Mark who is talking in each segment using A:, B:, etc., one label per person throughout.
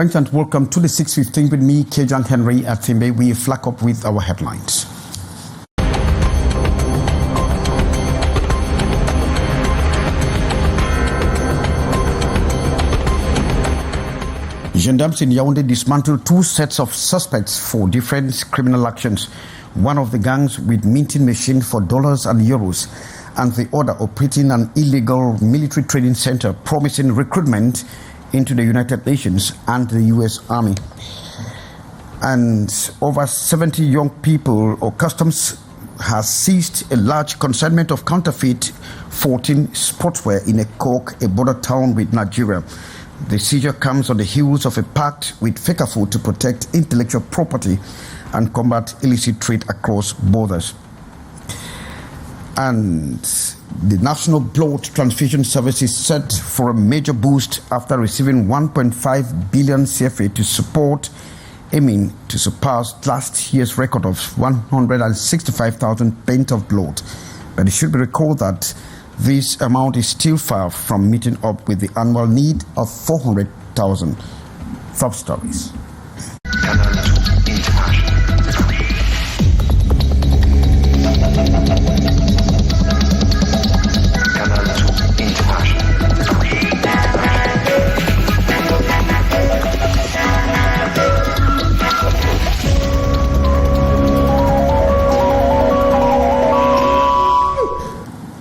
A: Thanks and welcome to the 6:15 with me, Kejang Henry Atimbe. We flag up with our headlines. Gendarmes in Yaoundé dismantled two sets of suspects for different criminal actions. One of the gangs with minting machine for dollars and euros, and the other operating an illegal military training center promising recruitment into the United Nations and the U.S. Army. And over 70 young people or customs has seized a large consignment of counterfeit 14 sportswear in Ekok, a border town with Nigeria. The seizure comes on the heels of a pact with Fecafoot to protect intellectual property and combat illicit trade across borders. And the National Blood Transfusion Service is set for a major boost after receiving 1.5 billion CFA to support, aiming to surpass last year's record of 165,000 pints of blood. But it should be recalled that this amount is still far from meeting up with the annual need of 400,000. Top stories.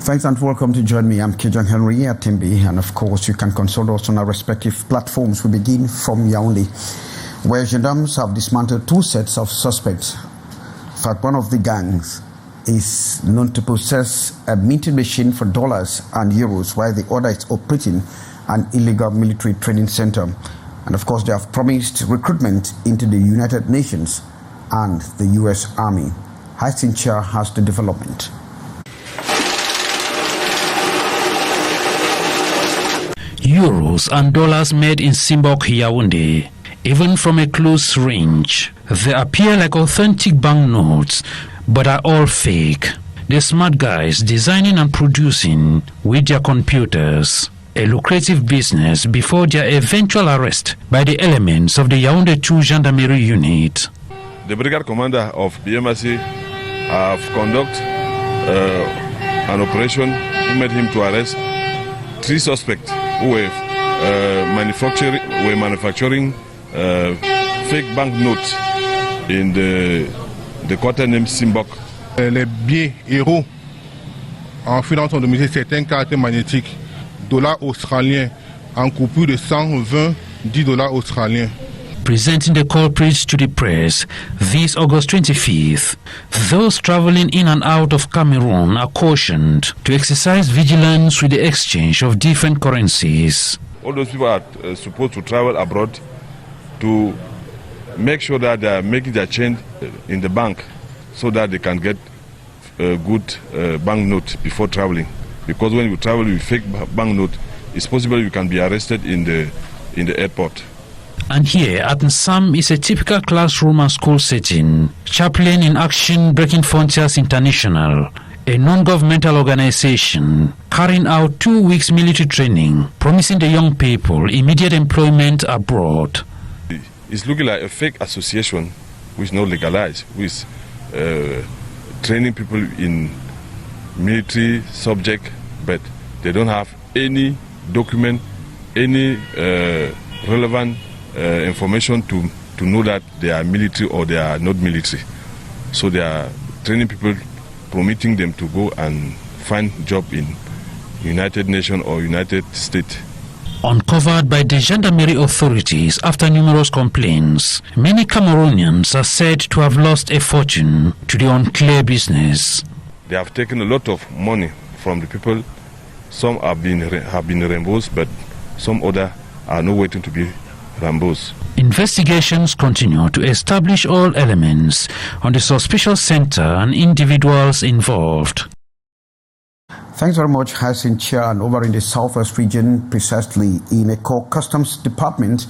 A: Thanks and welcome to join me. I'm Kejang Henry Atimbe, and of course you can consult us on our respective platforms. We begin from Yaoundé, where gendarmes have dismantled two sets of suspects. In fact, one of the gangs is known to possess a minting machine for dollars and euros, while the other is operating an illegal military training center. And of course they have promised recruitment into the United Nations and the U.S. Army. Haisincha has the development.
B: Euros and dollars made in Simbok, Yaoundé, even from a close range. They appear like authentic banknotes, but are all fake. The smart guys designing and producing with their computers. A lucrative business before their eventual arrest by the elements of the Yaoundé 2 Gendarmerie unit.
C: The brigade commander of BMRC have conducted an operation who made him to arrest 3 suspects who were manufacturing fake banknotes in the quarter named Simbok.
D: Les billets héros enfouis dans son domicile, certaines cartes magnétiques, dollars australiens en coupure de 120 $10 australiens.
B: Presenting the culprits to the press this August 25th, those traveling in and out of Cameroon are cautioned to exercise vigilance with the exchange of different currencies.
C: All those people are supposed to travel abroad to make sure that they are making their change in the bank so that they can get a good banknote before traveling. Because when you travel with fake banknote, it's possible you can be arrested in the airport.
B: And here at Nsam is a typical classroom and school setting. Chaplain in Action Breaking Frontiers International, a non-governmental organization carrying out 2 weeks military training, promising the young people immediate employment abroad.
C: It's looking like a fake association which is not legalized, with training people in military subject, but they don't have any document, any relevant information to know that they are military or they are not military. So they are training people, permitting them to go and find job in United Nations or United States.
B: Uncovered by the gendarmerie authorities after numerous complaints, many Cameroonians are said to have lost a fortune to the unclear business.
C: They have taken a lot of money from the people. Some have been reimbursed, but some other are not waiting to be reimbursed.
B: Investigations continue to establish all elements on the suspicious center and individuals involved.
A: Thanks very much, Hassan Chia. And over in the southwest region, precisely in Ekok, Customs Department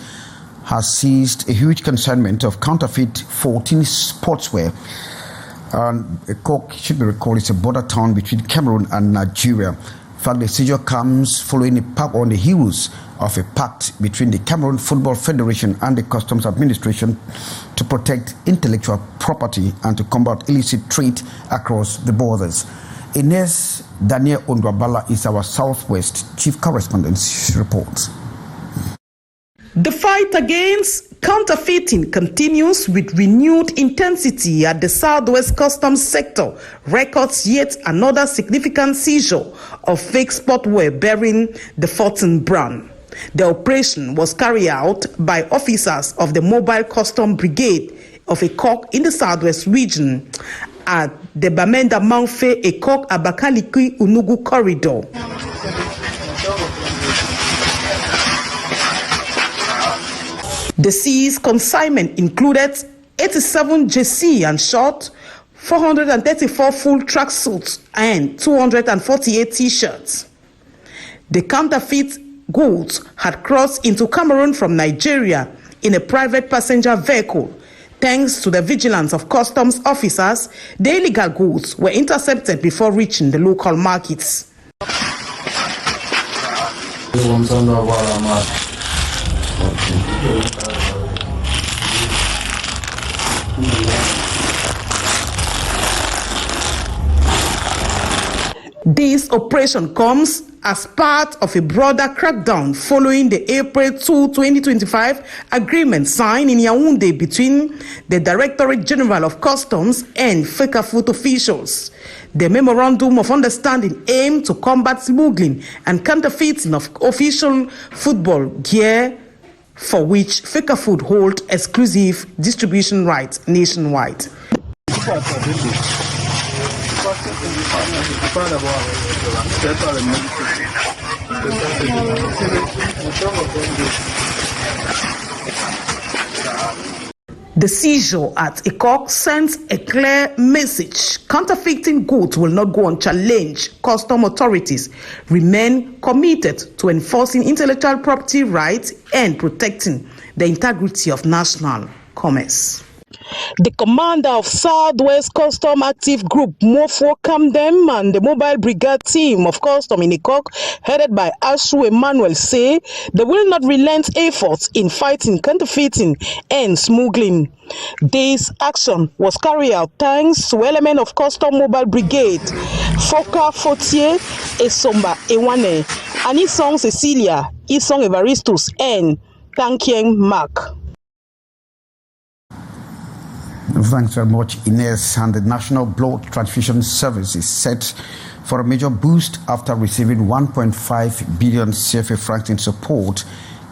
A: has seized a huge consignment of counterfeit 14 sportswear. Ekok, should be recalled, it's a border town between Cameroon and Nigeria. In fact, the seizure comes following on the heels of a pact between the Cameroon Football Federation and the Customs Administration to protect intellectual property and to combat illicit trade across the borders. Ines Daniel Ondwabala is our Southwest Chief Correspondent. She reports.
E: The fight against counterfeiting continues with renewed intensity at the Southwest Customs sector, records yet another significant seizure of fake sportswear bearing the Fortin brand. The operation was carried out by officers of the Mobile Custom Brigade of Ekok in the Southwest region at the Bamenda Mountfe Ekok Abakaliki Unugu corridor. The seized consignment included 87 JC and short, 434 full tracksuits, and 248 T-shirts. The counterfeit goods had crossed into Cameroon from Nigeria in a private passenger vehicle. Thanks to the vigilance of customs officers, the illegal goods were intercepted before reaching the local markets. This operation comes as part of a broader crackdown following the April 2, 2025 agreement signed in Yaoundé between the Directorate General of Customs and Fecafoot officials. The memorandum of understanding aimed to combat smuggling and counterfeiting of official football gear, for which Fecafoot hold exclusive distribution rights nationwide. The seizure at Ekok sends a clear message. Counterfeiting goods will not go unchallenged. Custom authorities remain committed to enforcing intellectual property rights and protecting the integrity of national commerce. The commander of Southwest Custom Active Group, Mofo Camden, and the mobile brigade team of custom in Ekok, headed by Ashu Emmanuel, say they will not relent efforts in fighting counterfeiting and smuggling. This action was carried out thanks to elements of Custom Mobile Brigade, Foka Fortier, Esomba Ewane, Anisong Cecilia, Isong Evaristus, and Tankieng Mark.
A: Thanks very much, Ines. And the National Blood Transfusion Service is set for a major boost after receiving 1.5 billion CFA francs in support,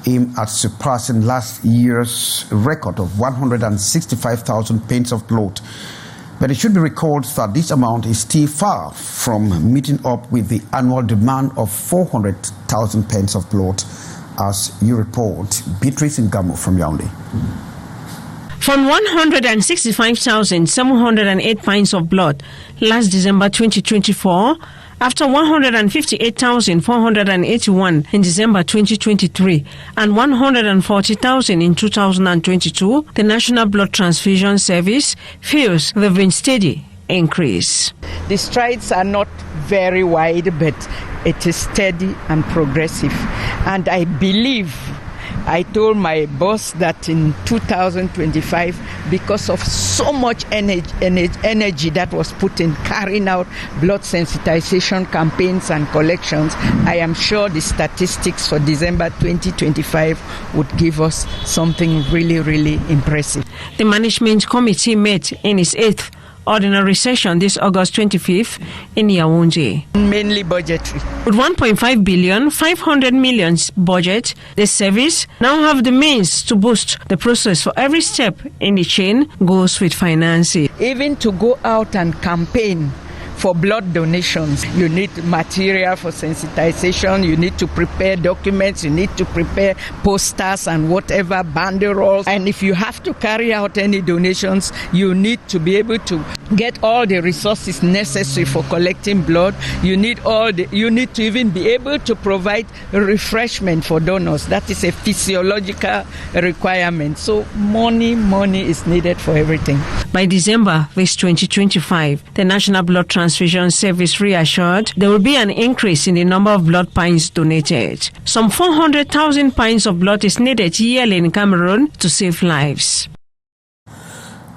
A: aimed at surpassing last year's record of 165,000 pints of blood. But it should be recalled that this amount is still far from meeting up with the annual demand of 400,000 pints of blood, as you report. Beatrice Ngamo from Yaoundé.
F: From 165,708 pints of blood last December 2024, after 158,481 in December 2023 and 140,000 in 2022, the National Blood Transfusion Service feels they've been steady increase.
G: The strides are not very wide, but it is steady and progressive. And I believe, I told my boss that in 2025, because of so much energy that was put in carrying out blood sensitization campaigns and collections, I am sure the statistics for December 2025 would give us something really, really impressive.
F: The management committee met in its 8th ordinary session this August 25th in Yaoundé.
G: Mainly budgetary.
F: With 1.5 billion, 500 million budget, the service now have the means to boost the process. For every step in the chain goes with financing.
G: Even to go out and campaign for blood donations, you need material for sensitization, you need to prepare documents, you need to prepare posters and whatever, banderoles. And if you have to carry out any donations, you need to be able to get all the resources necessary for collecting blood. You need to even be able to provide refreshment for donors. That is a physiological requirement. So money is needed for everything.
F: By December this 2025, the National Blood Transfusion Service reassured there will be an increase in the number of blood pints donated. Some 400,000 pints of blood is needed yearly in Cameroon to save lives.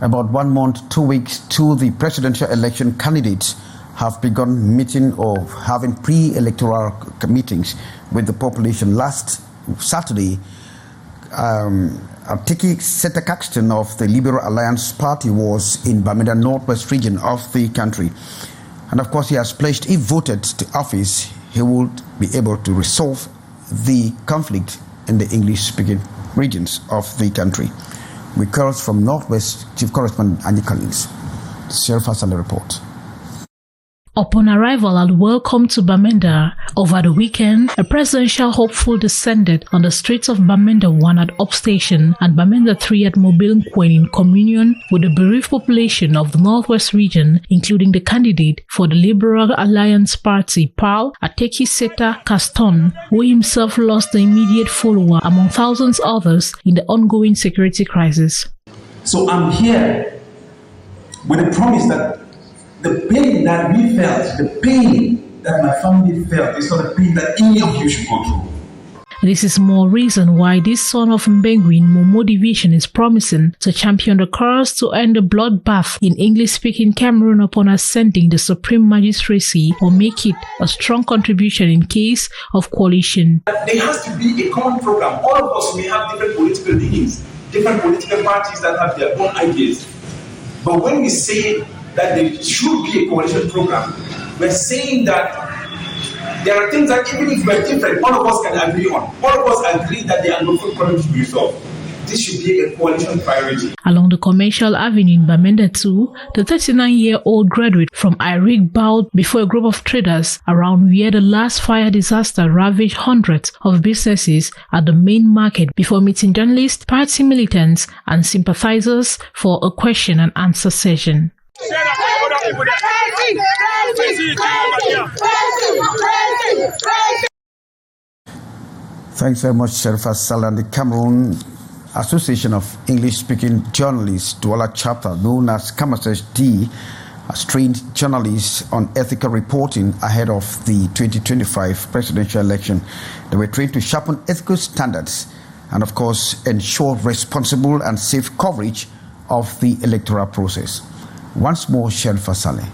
A: About 1 month, 2 weeks to the presidential election, candidates have begun meeting or having pre-electoral meetings with the population. Last Saturday, Ateki Seta-Caxton of the Liberal Alliance Party was in Bamenda Northwest region of the country. And of course, he has pledged, if voted to office, he would be able to resolve the conflict in the English-speaking regions of the country. We call from Northwest Chief Correspondent Andy Collins. Sherfa Saleh report.
H: Upon arrival at Welcome to Bamenda over the weekend, a presidential hopeful descended on the streets of Bamenda 1 at Up Station and Bamenda 3 at Mobile Nkwen in communion with the bereaved population of the Northwest region, including the candidate for the Liberal Alliance Party, PAL, Ateki Seta-Caxton, who himself lost the immediate follower among thousands others in the ongoing security crisis.
I: So I'm here with a promise that the pain that we felt, the pain that my family felt, is not a pain that any of you should go through.
H: This is more reason why this son of Mbengui in Momo Division is promising to champion the cause to end the bloodbath in English-speaking Cameroon upon ascending the Supreme Magistracy, or make it a strong contribution in case of coalition.
I: There has to be a common program. All of us may have different political leanings, different political parties that have their own ideas. But when we say that there should be a coalition program, we're saying that there are things that even if we're different, all of us can agree on. All of us agree that the Anglophone problem should be resolved. This should be a coalition priority.
H: Along the Commercial Avenue in Bamenda 2, the 39-year-old graduate from Irig bowed before a group of traders around where the last fire disaster ravaged hundreds of businesses at the main market before meeting journalists, party militants, and sympathizers for a question and answer session.
A: Thanks very much, Sherfa Saleh. And the Cameroon Association of English-Speaking Journalists, Douala chapter, known as Kamasesh D, has trained journalists on ethical reporting ahead of the 2025 presidential election. They were trained to sharpen ethical standards and, of course, ensure responsible and safe coverage of the electoral process. Once more, Sherfa Saleh.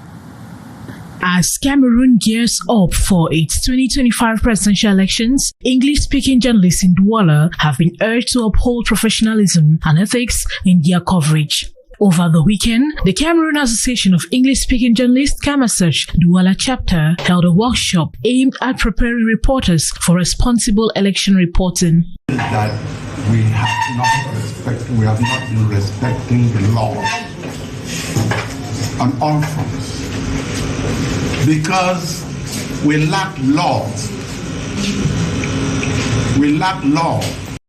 H: As Cameroon gears up for its 2025 presidential elections, English-speaking journalists in Douala have been urged to uphold professionalism and ethics in their coverage. Over the weekend, the Cameroon Association of English-Speaking Journalists, Kamasesh Douala chapter, held a workshop aimed at preparing reporters for responsible election reporting.
J: That we have not been respecting the law on all fronts because we lack laws. We lack law.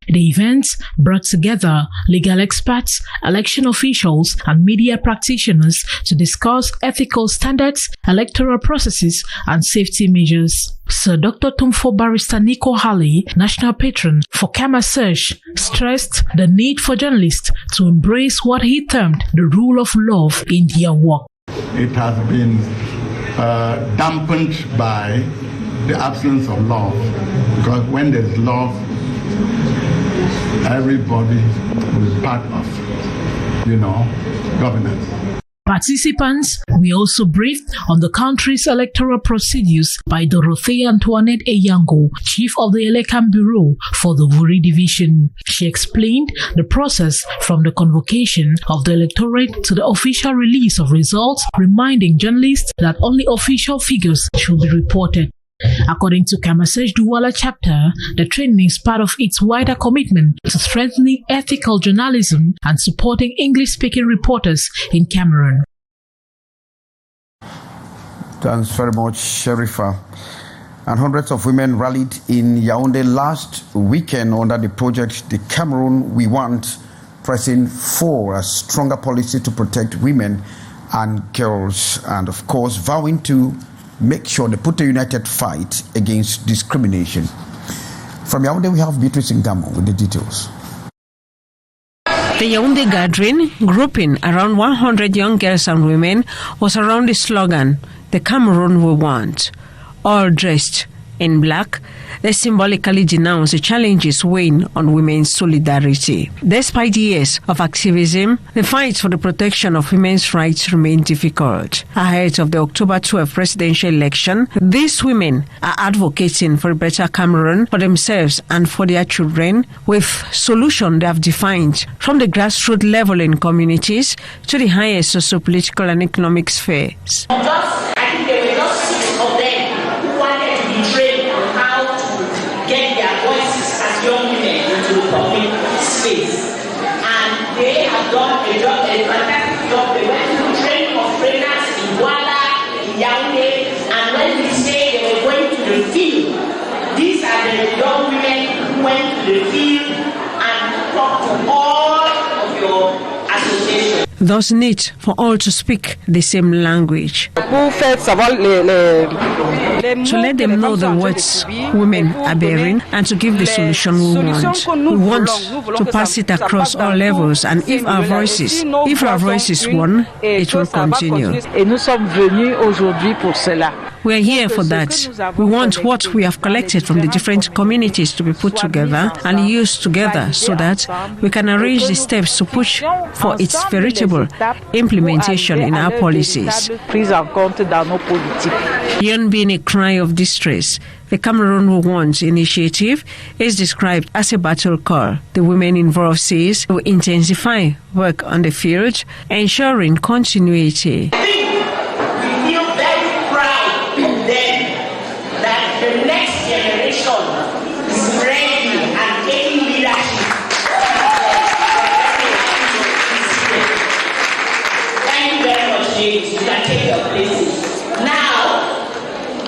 H: The event brought together legal experts, election officials, and media practitioners to discuss ethical standards, electoral processes, and safety measures. Sir Dr. Tumfo Barrister Nico Halley, national patron for Kamasesh, stressed the need for journalists to embrace what he termed the rule of law in their work.
J: It has been dampened by the absence of law, because when there's law, everybody will be part of, governance.
H: Participants were also briefed on the country's electoral procedures by Dorothea Antoinette Eyango, chief of the Elekam Bureau for the Wuri Division. She explained the process from the convocation of the electorate to the official release of results, reminding journalists that only official figures should be reported. According to Kamasesh Douala chapter, the training is part of its wider commitment to strengthening ethical journalism and supporting English-speaking reporters in Cameroon.
A: Thanks very much, Sherifa. And hundreds of women rallied in Yaoundé last weekend under the project The Cameroon We Want, pressing for a stronger policy to protect women and girls, and of course vowing to make sure they put a united fight against discrimination. From Yaoundé, we have Beatrice Ngamo with the details.
F: The Yaoundé gathering, grouping around 100 young girls and women, was around the slogan, "The Cameroon we want." All dressed in black, they symbolically denounced the challenges weighing on women's solidarity. Despite years of activism, the fight for the protection of women's rights remains difficult. Ahead of the October 12 presidential election, these women are advocating for a better Cameroon for themselves and for their children, with solutions they have defined from the grassroots level in communities to the highest socio-political and economic spheres.
K: They have done a fantastic job. They went through training of trainers in Douala, in Yaoundé, and when we say they were going to the field, these are the young women who went to the field and talked to all of your associations.
F: Thus need for all to speak the same language. To let them know the words women are bearing and to give the solution we want. We want to pass it across all levels, and if our voices won, it will continue. We are here for that. We want what we have collected from the different communities to be put together and used together so that we can arrange the steps to push for its veritable implementation in our policies. Beyond being a cry of distress, the Cameroon We Want initiative is described as a battle call. The women involved says will intensify work on the field, ensuring continuity.
K: The next generation is ready and taking leadership. Thank you very much, ladies. You can take your places. Now,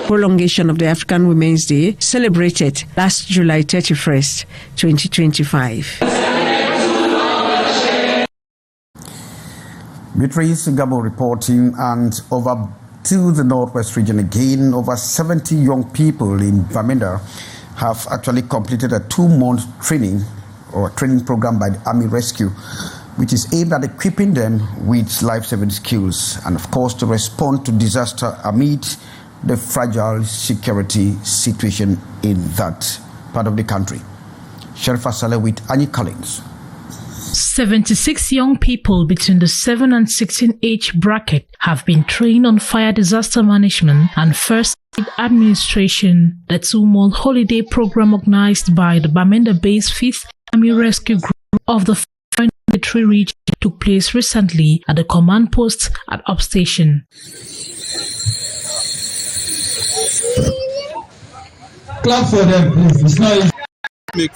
F: prolongation of the African Women's Day celebrated last July 31st, 2025.
A: Beatrice Gabo reporting, and over to the Northwest region again, over 70 young people in Bamenda have actually completed a 2-month training program by the Army Rescue, which is aimed at equipping them with life-saving skills and, of course, to respond to disaster amid the fragile security situation in that part of the country. Sherifa Saleh with Annie Collins.
H: 76 young people between the 7 and 16 age bracket have been trained on fire disaster management and first aid administration. The 2-month holiday program organized by the Bamenda-based 5th Army Rescue Group of the 4th Military Region took place recently at the command post at Upstation.
L: Clap for them, please. It's not easy.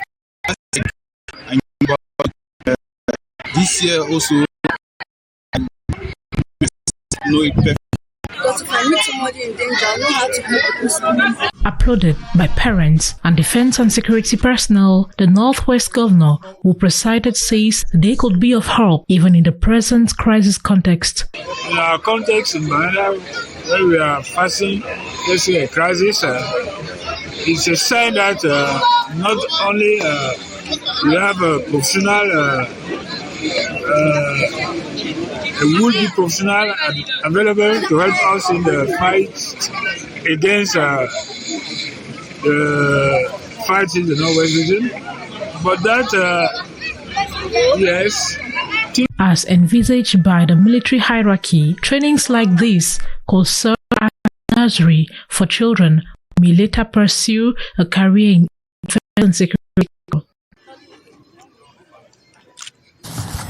M: This year also, know it perfect.
N: Because if I meet somebody in danger, I know how to help them.
H: Applauded by parents and defense and security personnel, the Northwest Governor, who presided, says they could be of help even in the present crisis context.
O: In our context in Bamenda, where we are facing a crisis, it's a sign that not only we have a professional, a would-be professional available to help us in the fight against the fight in the Northwest region, but that, yes.
H: As envisaged by the military hierarchy, trainings like this could serve as a nursery for children who may later pursue a career in defense and security.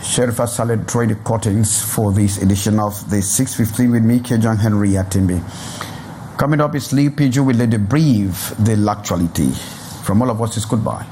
A: Sherifa Saleh drawing the curtains for this edition of the 6:15 with me, Kejan Henry Atimbe. Coming up is Lee Piju with the brief, the actuality. From all of us, it's goodbye.